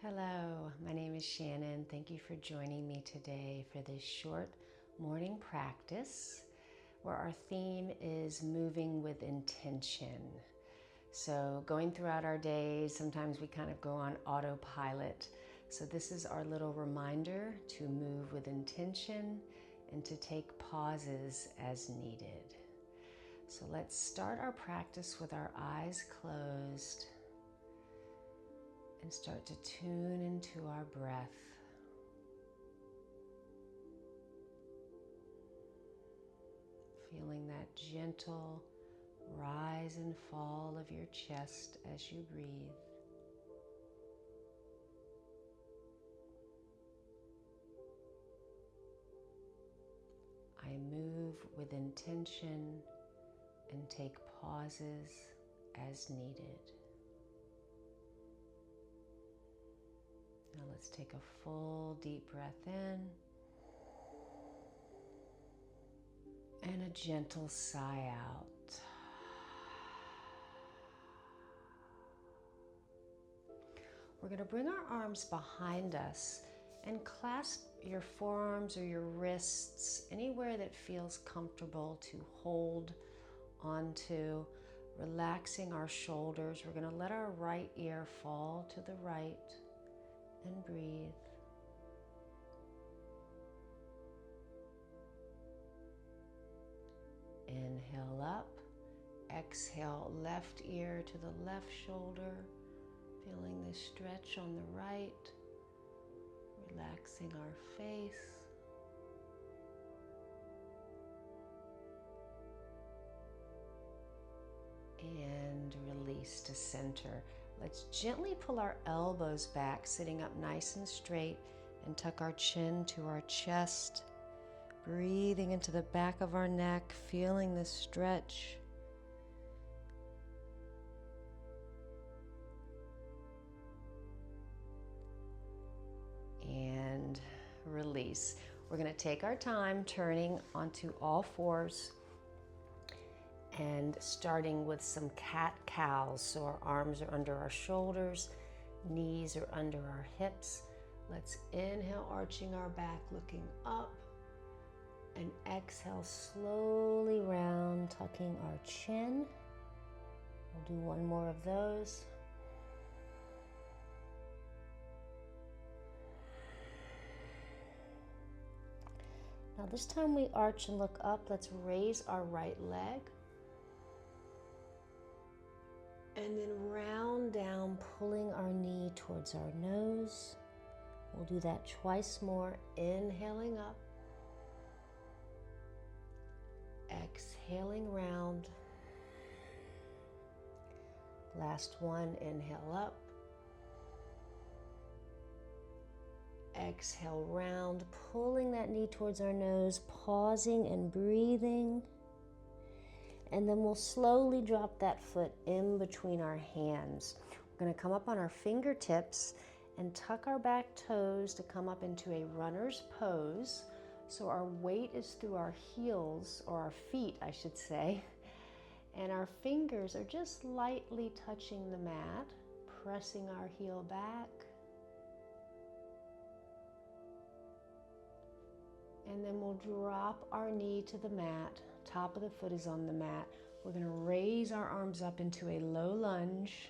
Hello, my name is Shannon. Thank you for joining me today for this short morning practice where our theme is moving with intention. So going throughout our days, sometimes we kind of go on autopilot. So this is our little reminder to move with intention and to take pauses as needed. So let's start our practice with our eyes closed and start to tune into our breath. Feeling that gentle rise and fall of your chest as you breathe. I move with intention and take pauses as needed. Now let's take a full deep breath in and a gentle sigh out. We're going to bring our arms behind us and clasp your forearms or your wrists anywhere that feels comfortable to hold onto, relaxing our shoulders. We're going to let our right ear fall to the right and breathe. Inhale up, exhale left ear to the left shoulder, feeling the stretch on the right, relaxing our face. And release to center. Let's gently pull our elbows back, sitting up nice and straight, and tuck our chin to our chest. Breathing into the back of our neck, feeling the stretch. And release. We're going to take our time turning onto all fours and starting with some cat-cows. So our arms are under our shoulders, knees are under our hips. Let's inhale, arching our back, looking up. And exhale, slowly round, tucking our chin. We'll do one more of those. Now this time we arch and look up. Let's raise our right leg. And then round down, pulling our knee towards our nose. We'll do that twice more, inhaling up. Exhaling round. Last one, inhale up. Exhale round, pulling that knee towards our nose, pausing and breathing. And then we'll slowly drop that foot in between our hands. We're going to come up on our fingertips and tuck our back toes to come up into a runner's pose. So our weight is through our heels, or our feet, I should say. And our fingers are just lightly touching the mat, pressing our heel back. And then we'll drop our knee to the mat. Top of the foot is on the mat. We're going to raise our arms up into a low lunge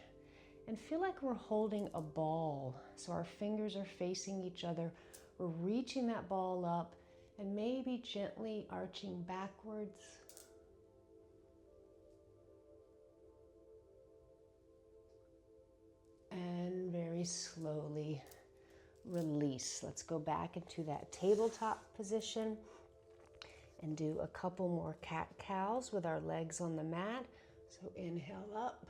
and feel like we're holding a ball. So our fingers are facing each other. We're reaching that ball up and maybe gently arching backwards. And very slowly release. Let's go back into that tabletop position and do a couple more cat-cows with our legs on the mat. So inhale up,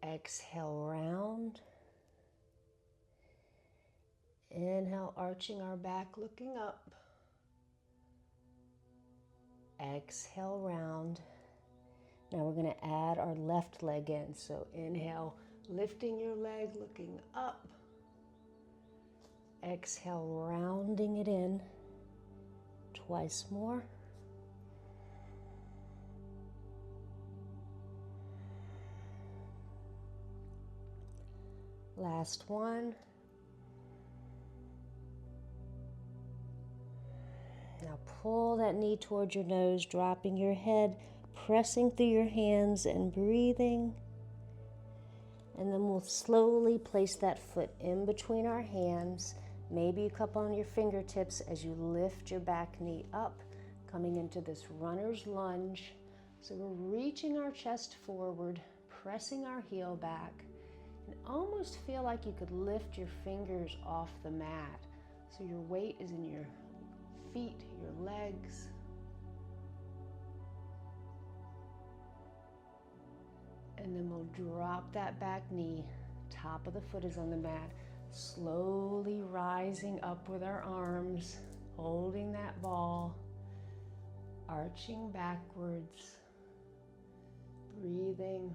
exhale round. Inhale, arching our back, looking up. Exhale round. Now we're going to add our left leg in. So inhale, lifting your leg, looking up. Exhale, rounding it in. Twice more. Last one. Now pull that knee towards your nose, dropping your head, pressing through your hands and breathing. And then we'll slowly place that foot in between our hands. Maybe you cup on your fingertips as you lift your back knee up, coming into this runner's lunge. So we're reaching our chest forward, pressing our heel back, and almost feel like you could lift your fingers off the mat. So your weight is in your feet, your legs. And then we'll drop that back knee. Top of the foot is on the mat. Slowly rising up with our arms, holding that ball, arching backwards, breathing.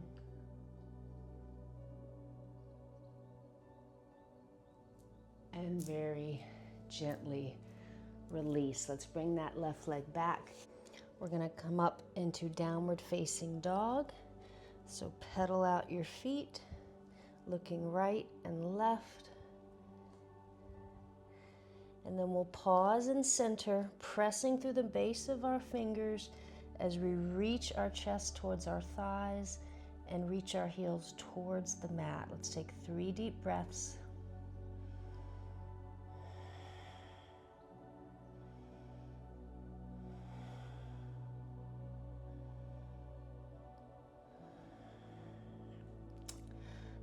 And very gently release. Let's bring that left leg back. We're going to come up into downward facing dog. So pedal out your feet, looking right and left. And then we'll pause and center, pressing through the base of our fingers as we reach our chest towards our thighs and reach our heels towards the mat. Let's take 3 deep breaths.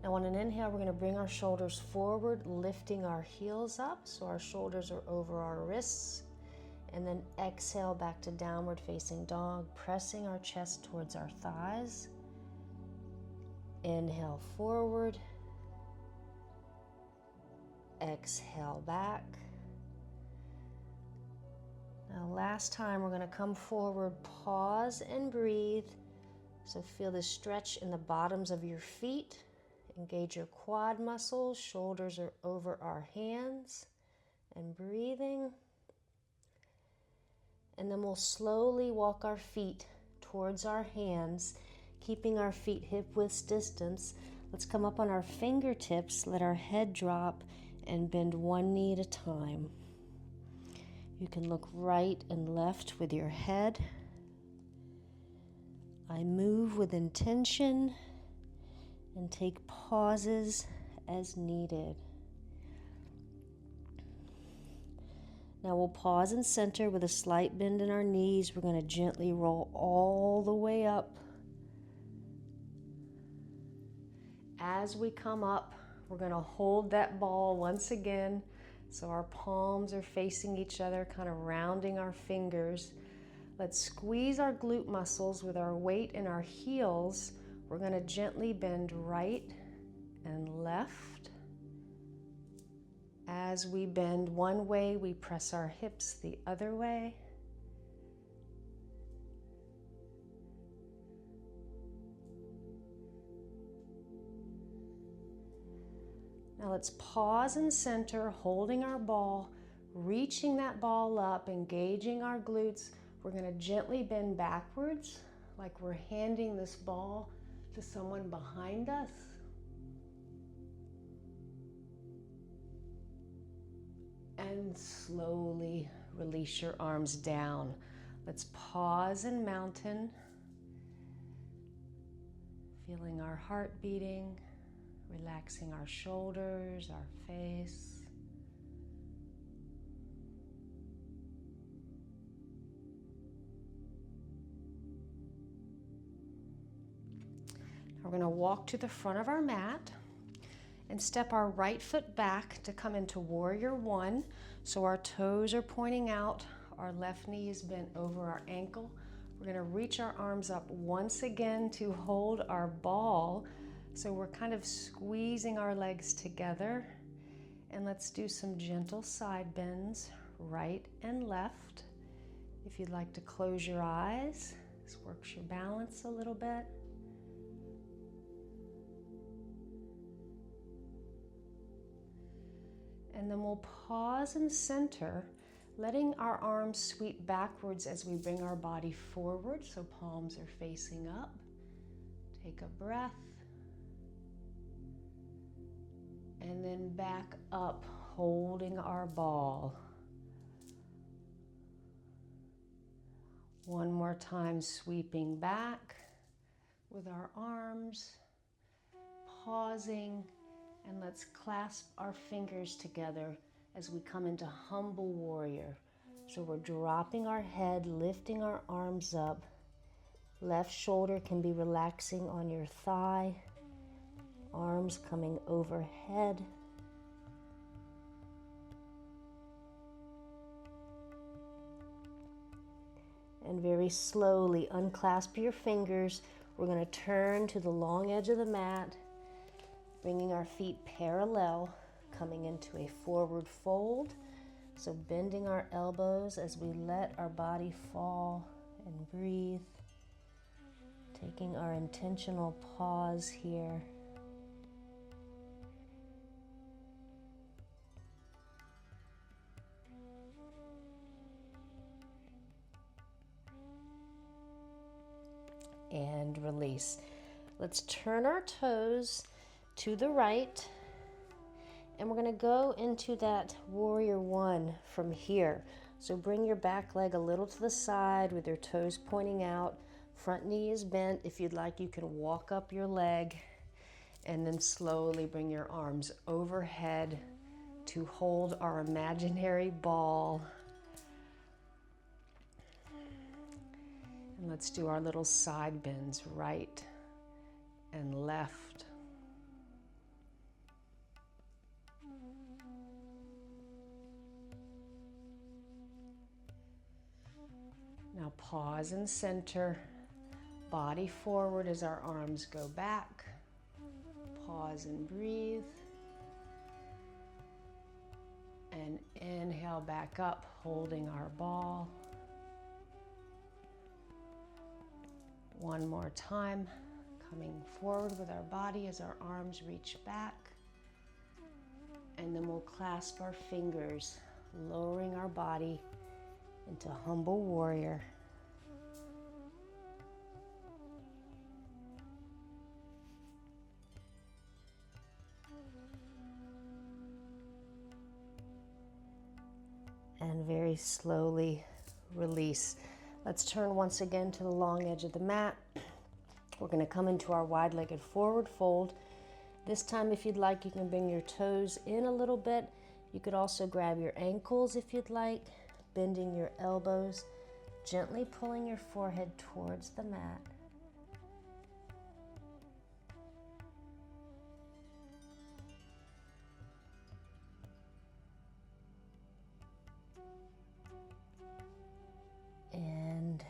Now on an inhale, we're going to bring our shoulders forward, lifting our heels up so our shoulders are over our wrists. And then exhale back to downward facing dog, pressing our chest towards our thighs. Inhale forward. Exhale back. Now last time, we're going to come forward, pause and breathe. So feel the stretch in the bottoms of your feet. Engage your quad muscles, shoulders are over our hands, and breathing. And then we'll slowly walk our feet towards our hands, keeping our feet hip-width distance. Let's come up on our fingertips, let our head drop, and bend one knee at a time. You can look right and left with your head. I move with intention and take pauses as needed. Now we'll pause and center with a slight bend in our knees. We're going to gently roll all the way up. As we come up, we're going to hold that ball once again. So our palms are facing each other, kind of rounding our fingers. Let's squeeze our glute muscles with our weight in our heels. We're going to gently bend right and left. As we bend one way, we press our hips the other way. Now let's pause and center, holding our ball, reaching that ball up, engaging our glutes. We're going to gently bend backwards, like we're handing this ball to someone behind us. And slowly release your arms down. Let's pause in mountain, feeling our heart beating, relaxing our shoulders, our face. We're going to walk to the front of our mat and step our right foot back to come into warrior one. So our toes are pointing out, our left knee is bent over our ankle. We're going to reach our arms up once again to hold our ball. So we're kind of squeezing our legs together. And let's do some gentle side bends, right and left. If you'd like to close your eyes, this works your balance a little bit. And then we'll pause and center, letting our arms sweep backwards as we bring our body forward, so palms are facing up. Take a breath. and then back up, holding our ball. One more time, sweeping back with our arms, pausing, and let's clasp our fingers together as we come into humble warrior. So we're dropping our head, lifting our arms up. Left shoulder can be relaxing on your thigh. Arms coming overhead. And very slowly unclasp your fingers. We're going to turn to the long edge of the mat, bringing our feet parallel, coming into a forward fold. So bending our elbows as we let our body fall and breathe. Taking our intentional pause here. And release. Let's turn our toes to the right, and we're going to go into that warrior one from here. So bring your back leg a little to the side with your toes pointing out. Front knee is bent. If you'd like, you can walk up your leg, and then slowly bring your arms overhead to hold our imaginary ball. And let's do our little side bends, right and left. Now pause and center. Body forward as our arms go back. Pause and breathe. And inhale back up, holding our ball. One more time, coming forward with our body as our arms reach back. And then we'll clasp our fingers, lowering our body into humble warrior. And very slowly release. Let's turn once again to the long edge of the mat. We're going to come into our wide-legged forward fold. This time, if you'd like, you can bring your toes in a little bit. You could also grab your ankles if you'd like, bending your elbows, gently pulling your forehead towards the mat. And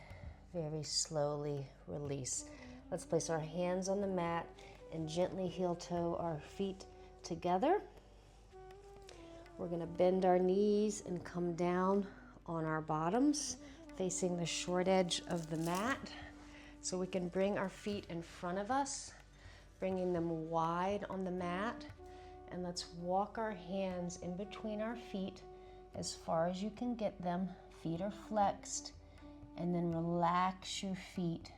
very slowly release. Let's place our hands on the mat and gently heel toe our feet together. We're going to bend our knees and come down on our bottoms, facing the short edge of the mat. So we can bring our feet in front of us, bringing them wide on the mat. And let's walk our hands in between our feet as far as you can get them. Feet are flexed. And then relax your feet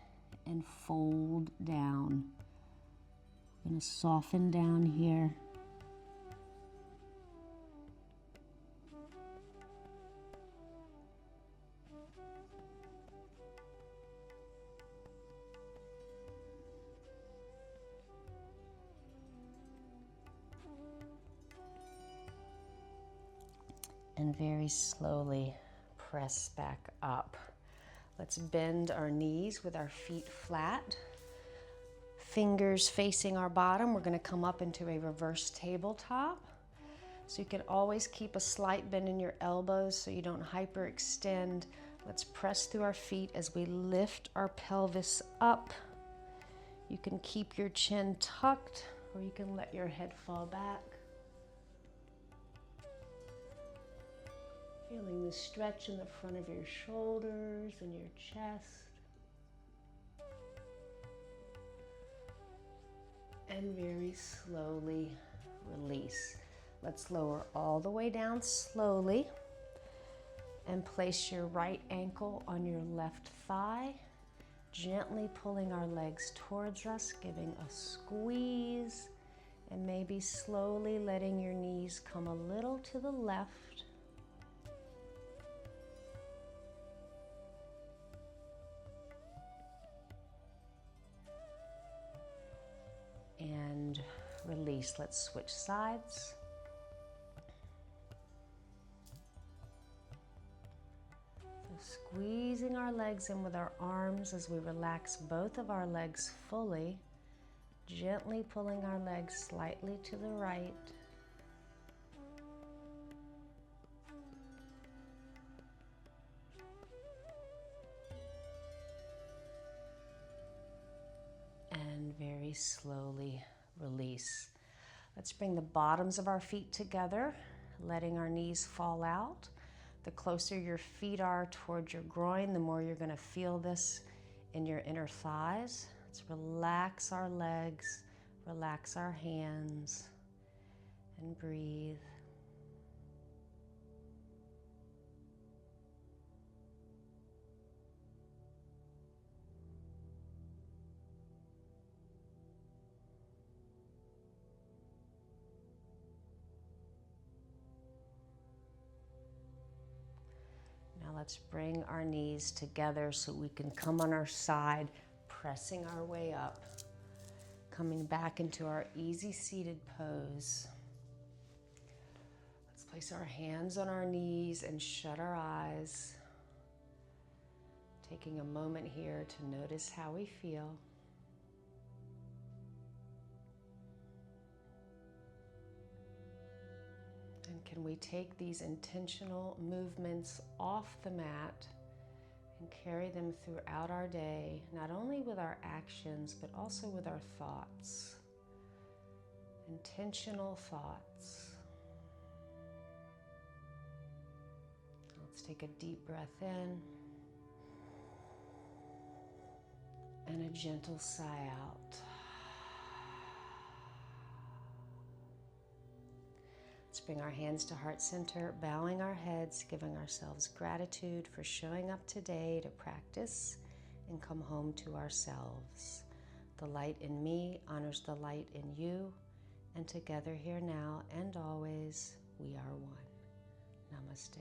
and fold down. I'm going to soften down here. And very slowly press back up. Let's bend our knees with our feet flat. Fingers facing our bottom. We're going to come up into a reverse tabletop. So you can always keep a slight bend in your elbows so you don't hyperextend. Let's press through our feet as we lift our pelvis up. You can keep your chin tucked, or you can let your head fall back. Feeling the stretch in the front of your shoulders and your chest. And very slowly release. Let's lower all the way down slowly and place your right ankle on your left thigh, gently pulling our legs towards us, giving a squeeze And maybe slowly letting your knees come a little to the left. And release. Let's switch sides. So squeezing our legs in with our arms as we relax both of our legs fully. Gently pulling our legs slightly to the right. And very slowly release. Let's bring the bottoms of our feet together, letting our knees fall out. The closer your feet are towards your groin, the more you're going to feel this in your inner thighs. Let's relax our legs, relax our hands, and breathe. Now let's bring our knees together so we can come on our side, pressing our way up, coming back into our easy seated pose. Let's place our hands on our knees and shut our eyes, taking a moment here to notice how we feel. And can we take these intentional movements off the mat and carry them throughout our day, not only with our actions, but also with our thoughts. Intentional thoughts. Let's take a deep breath in and a gentle sigh out. Let's bring our hands to heart center, bowing our heads, giving ourselves gratitude for showing up today to practice and come home to ourselves. The light in me honors the light in you, and together here now and always, we are one. Namaste.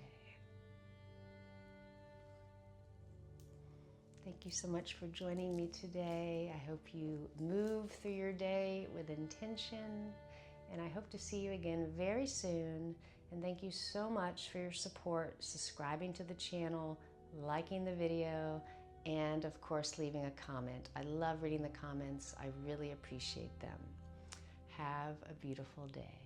Thank you so much for joining me today. I hope you move through your day with intention. And I hope to see you again very soon. And thank you so much for your support, subscribing to the channel, liking the video, and of course, leaving a comment. I love reading the comments. I really appreciate them. Have a beautiful day.